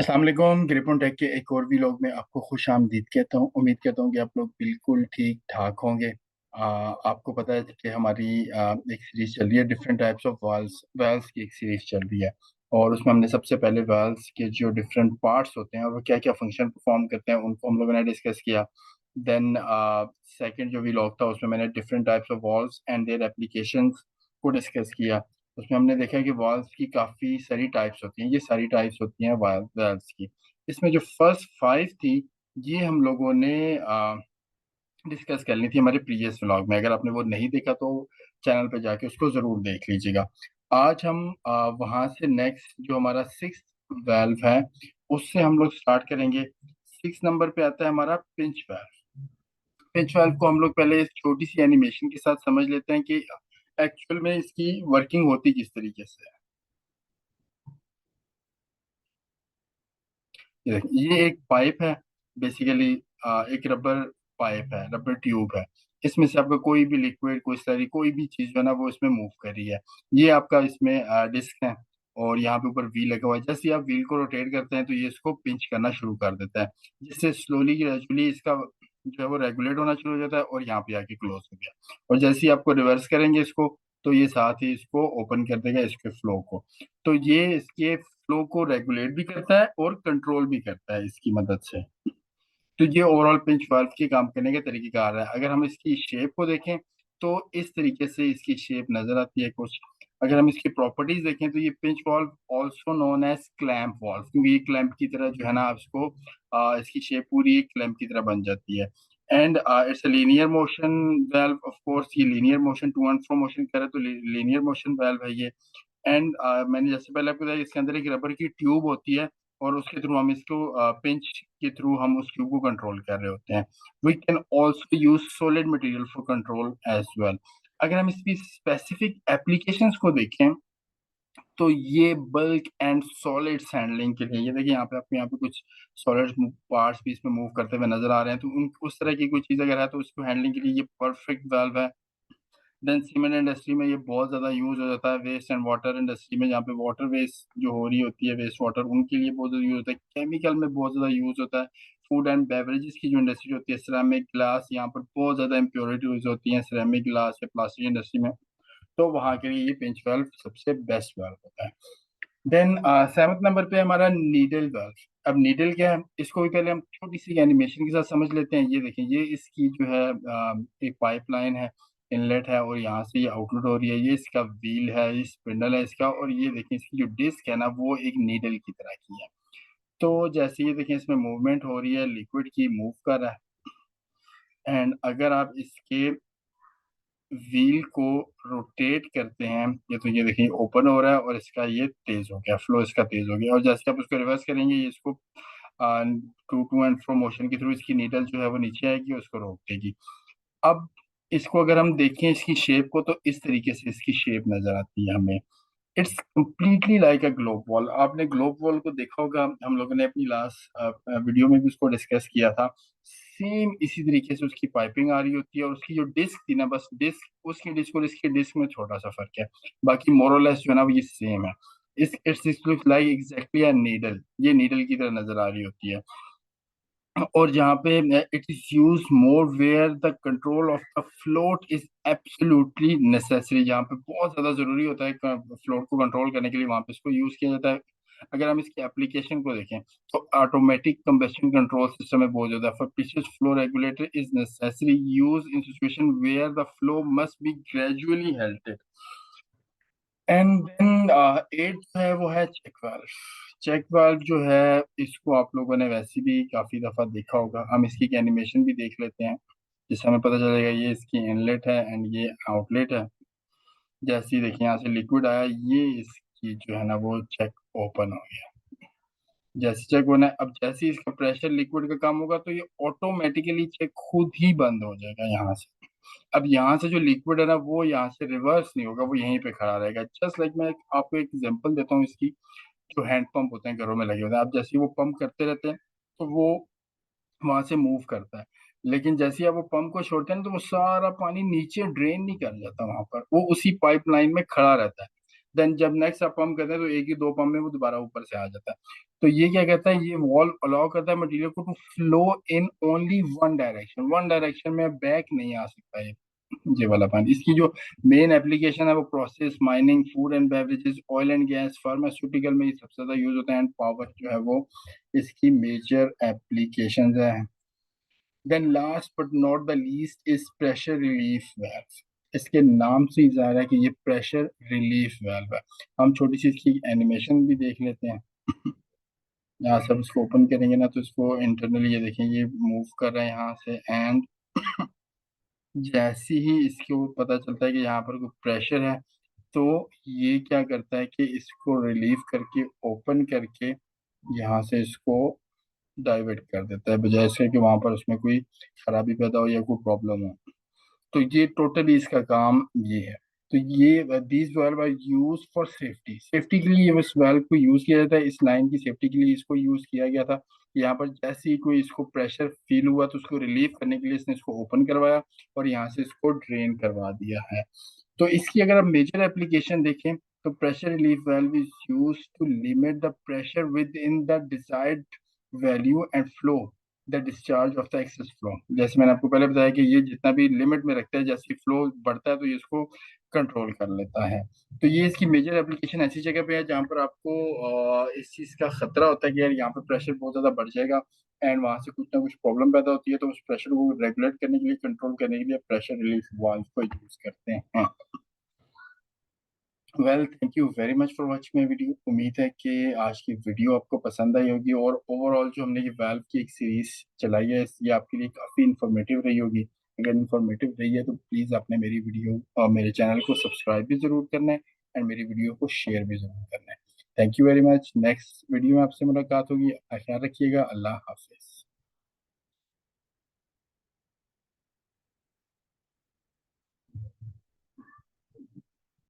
अस्सलाम वालेकुम। Gripen take के एक और व्लॉग में आपको खुश आमदीद कहता हूँ। उम्मीद करता हूँ कि आप लोग बिल्कुल ठीक ठाक होंगे। आपको पता है कि हमारी एक सीरीज चल रही है, different types of valves valves की एक सीरीज चल रही है। और उसमें हमने सबसे पहले वेल्स के जो डिफरेंट पार्ट्स होते हैं और वो क्या क्या फंक्शन परफॉर्म करते हैं उनको हम लोगों ने डिस्कस किया। देन सेकंड जो व्लॉग था उसमें मैंने different types of walls and their applications को डिस्कस किया। उसमें हमने देखा कि वॉल्स की काफ़ी सारी टाइप्स होती हैं। ये सारी टाइप्स होती हैं वॉल्स की। इसमें जो फर्स्ट फाइव थी ये हम लोगों ने डिस्कस कर ली थी हमारे प्रीवियस व्लॉग में। अगर आपने वो नहीं देखा तो चैनल पे जाके उसको ज़रूर देख लीजिएगा। आज हम वहाँ से नेक्स्ट जो हमारा सिक्स वेल्व है उससे हम लोग स्टार्ट करेंगे। सिक्स नंबर पे आता है हमारा पिंच वेल्व। पिंच वेल्व को हम लोग पहले इस छोटी सी एनिमेशन के साथ समझ लेते हैं कि एक्चुअल में इसकी वर्किंग होती किस तरीके से है। ये एक पाइप है बेसिकली। एक रबर पाइप है, रबर ट्यूब है। इसमें से आपका कोई भी लिक्विड, कोई सारी कोई भी चीज जो है ना वो इसमें मूव कर रही है। ये आपका इसमें डिस्क है और यहाँ पे ऊपर व्हील लगा हुआ है। जैसे ही आप व्हील को रोटेट करते हैं तो ये इसको पिंच करना शुरू कर देता है, जिससे स्लोली ग्रेजुअली इसका जो है वो रेगुलेट होना शुरू हो जाता है और यहाँ पे आके क्लोज हो गया। और जैसे ही आपको रिवर्स करेंगे इसको तो ये साथ ही इसको ओपन कर देगा, इसके फ्लो को। तो ये इसके फ्लो को रेगुलेट भी करता है और कंट्रोल भी करता है इसकी मदद से। तो ये ओवरऑल पिंच वाल्व के काम करने के तरीकेकार है। अगर हम इसकी शेप को देखें तो इस तरीके से इसकी शेप नजर आती है कुछ। अगर हम इसकी प्रॉपर्टीज देखें तो ये pinch valve also known as clamp valve, क्योंकि ये क्लैंप की तरह जो है ना आप इसको इसकी शेप पूरी एक क्लैंप की तरह बन जाती है। And it's a linear motion valve. Of course ये linear motion to and fro motion करे तो लीनियर मोशन वाल्व है ये। एंड मैंने जैसे पहले आपको बताया इसके अंदर एक रबर की ट्यूब होती है और उसके थ्रू हम इसको पिंच के थ्रू हम उस ट्यूब को कंट्रोल कर रहे होते हैं। We can also use solid material for control as well. अगर हम इसकी स्पेसिफिक एप्लीकेशंस को देखें तो ये बल्क एंड सॉलिड्स हैंडलिंग के लिए, ये देखिए यहाँ पे आपको यहाँ पे कुछ सॉलिड पार्ट्स भी इसमें मूव करते हुए नजर आ रहे हैं, तो उन उस तरह की कोई चीज अगर है तो उसको हैंडलिंग के लिए ये परफेक्ट वाल्व है। देन सीमेंट इंडस्ट्री में ये बहुत ज़्यादा यूज हो जाता है। वेस्ट एंड वाटर इंडस्ट्री में जहाँ पे वाटर वेस्ट जो हो रही होती है, वेस्ट वाटर, उनके लिए बहुत ज़्यादा यूज होता है। केमिकल में बहुत ज़्यादा यूज होता है। फूड एंड बेवरेजेस की जो इंडस्ट्री होती है, सिरेमिक ग्लास, यहाँ पर बहुत ज़्यादा इम्प्योरिटी यूज होती है सिरेमिक ग्लास या प्लास्टिक इंडस्ट्री में। तो वहाँ के लिए ये पिंच वाल्व सबसे बेस्ट वाल्व होता है। देन सेवंथ नंबर पे हमारा नीडल वाल्व। अब नीडल क्या है इसको भी पहले हम छोटी सी एनिमेशन के साथ समझ लेते हैं। ये देखें, ये इसकी जो है एक पाइपलाइन है, इनलेट है और यहाँ से ये आउटलेट हो रही है। ये इसका व्हील है, ये स्पिंडल है इसका। और ये देखें इसकी जो डिस्क है ना वो एक नीडल की तरह की है। तो जैसे ये देखें इसमें मूवमेंट हो रही है, लिक्विड की मूव कर रहा है। एंड अगर आप इसके व्हील को रोटेट करते हैं ये तो ये देखिए ओपन हो रहा है और इसका ये तेज हो गया, फ्लो इसका तेज हो गया। और जैसे आप उसको रिवर्स करेंगे ये इसको टू एंड फ्रो मोशन के थ्रू इसकी नीडल जो है वो नीचे आएगी और उसको रोक देगी। अब इसको अगर हम देखें इसकी शेप को तो इस तरीके से इसकी शेप नजर आती है हमें। It's completely like a globe wall. आपने ग्लोब वॉल को देखा होगा, हम लोगों ने अपनी लास्ट वीडियो में भी उसको डिस्कस किया था। सेम इसी तरीके से उसकी पाइपिंग आ रही होती है और उसकी जो डिस्क थी ना, बस डिस्क, उसकी डिस्क और इसकी डिस्क में छोटा सा फर्क है। बाकी मोरलेस जो है ना वो ये सेम है। इस it's looks like exactly a needle. ये नीडल की तरह नजर आ रही होती है। और जहाँ पे it is use more where the control of the flow is absolutely necessary. जहाँ पे बहुत ज्यादा जरूरी होता है फ्लोट को कंट्रोल करने के लिए, वहां पे इसको यूज किया जाता है। अगर हम इसकी एप्लीकेशन को देखें तो ऑटोमेटिक कंबशन कंट्रोल सिस्टम में बहुत ज्यादा for flow regulator is necessary use in situation where the flow must be gradually halted. And then at जो है वो है चेक वाल्व। चेक वाल्व जो है इसको आप लोगों ने वैसे भी काफी दफा देखा होगा। हम इसकी एक एनिमेशन भी देख लेते हैं जिससे हमें पता चलेगा। ये इसकी इनलेट है एंड ये आउटलेट है। जैसे ही देखिए यहाँ से लिक्विड आया, ये इसकी जो है ना वो चेक ओपन हो गया। जैसे चेक होना है, अब जैसे ही इसका प्रेशर लिक्विड का कम होगा तो ये ऑटोमेटिकली चेक खुद ही बंद हो जाएगा यहाँ से। अब यहाँ से जो लिक्विड है ना वो यहाँ से रिवर्स नहीं होगा, वो यहीं पे खड़ा रहेगा। जस्ट लाइक मैं आपको एक एग्जांपल देता हूँ इसकी। जो हैंड पंप होते हैं घरों में लगे होते हैं, आप जैसे ही वो पंप करते रहते हैं तो वो वहां से मूव करता है। लेकिन जैसे ही आप वो पंप को छोड़ते हैं ना, तो वो सारा पानी नीचे ड्रेन नहीं कर जाता, वहां पर वो उसी पाइपलाइन में खड़ा रहता है। देन जब नेक्स्ट आप पंप करते हैं तो एक ही दो पंप में वो दोबारा ऊपर से आ जाता है। तो ये क्या कहता है, ये वॉल्व अलाउ करता है मटेरियल को to flow in only one direction में बैक नहीं आ सकता ये वाला पानी। इसकी जो मेन एप्लीकेशन है वो process, mining, food and beverages, oil and gas, pharmaceutical में ये सबसे ज्यादा यूज होता है, एंड पावर जो है वो इसकी मेजर एप्लीकेशन है। Then last but not the least is pressure relief valve. इसके नाम से ही जाहिर है कि ये प्रेशर रिलीफ वेल्व है। हम छोटी सी इसकी एनिमेशन भी देख लेते हैं। यहाँ से हम इसको ओपन करेंगे ना तो इसको इंटरनली ये देखें, ये मूव कर रहा है यहाँ से, एंड जैसे ही इसको पता चलता है कि यहाँ पर कोई प्रेशर है तो ये क्या करता है कि इसको रिलीव करके ओपन करके यहाँ से इसको डाइवर्ट कर देता है, बजाय इसके कि वहां पर उसमें कोई खराबी पैदा हो या कोई प्रॉब्लम हो। तो ये टोटली इसका काम ये है। तो ये these valves are use for safety, safety के लिए इस वाल्व को यूज किया जाता है, इस लाइन की सेफ्टी के लिए इसको यूज किया गया था। यहाँ पर जैसे ही कोई इसको प्रेशर फील हुआ तो उसको रिलीव करने के लिए इसने इसको ओपन करवाया और यहाँ से इसको ड्रेन करवा दिया है। तो इसकी अगर आप मेजर एप्लीकेशन देखें तो pressure relief valve is use to limit the pressure within the desired value and flow the discharge of the excess flow. जैसे मैंने आपको पहले बताया कि ये जितना भी लिमिट में रखता है, जैसे फ्लो बढ़ता है तो ये इसको कंट्रोल कर लेता है। तो ये इसकी मेजर एप्लीकेशन ऐसी जगह पे है जहाँ पर आपको इस चीज़ का खतरा होता है कि यार यहाँ पर प्रेशर बहुत ज़्यादा बढ़ जाएगा एंड वहां से कुछ ना कुछ प्रॉब्लम पैदा होती है, तो उस प्रेशर को रेगुलेट करने के लिए, कंट्रोल करने के लिए प्रेशर रिलीफ वाल्व को यूज करते हैं। Well, thank you very much for watching my video. उम्मीद है कि आज की वीडियो आपको पसंद आई होगी और ओवरऑल जो हमने ये वाल्व की एक सीरीज चलाई है ये आपके लिए काफ़ी इंफॉर्मेटिव रही होगी। अगर इंफॉर्मेटिव रही है तो प्लीज़ आपने मेरी वीडियो और मेरे चैनल को सब्सक्राइब भी ज़रूर करना है एंड मेरी वीडियो को शेयर भी ज़रूर करना है। Thank you very much. Next video में आपसे मुलाकात होगी। अपना ख्याल रखिएगा। अल्लाह हाफिज़।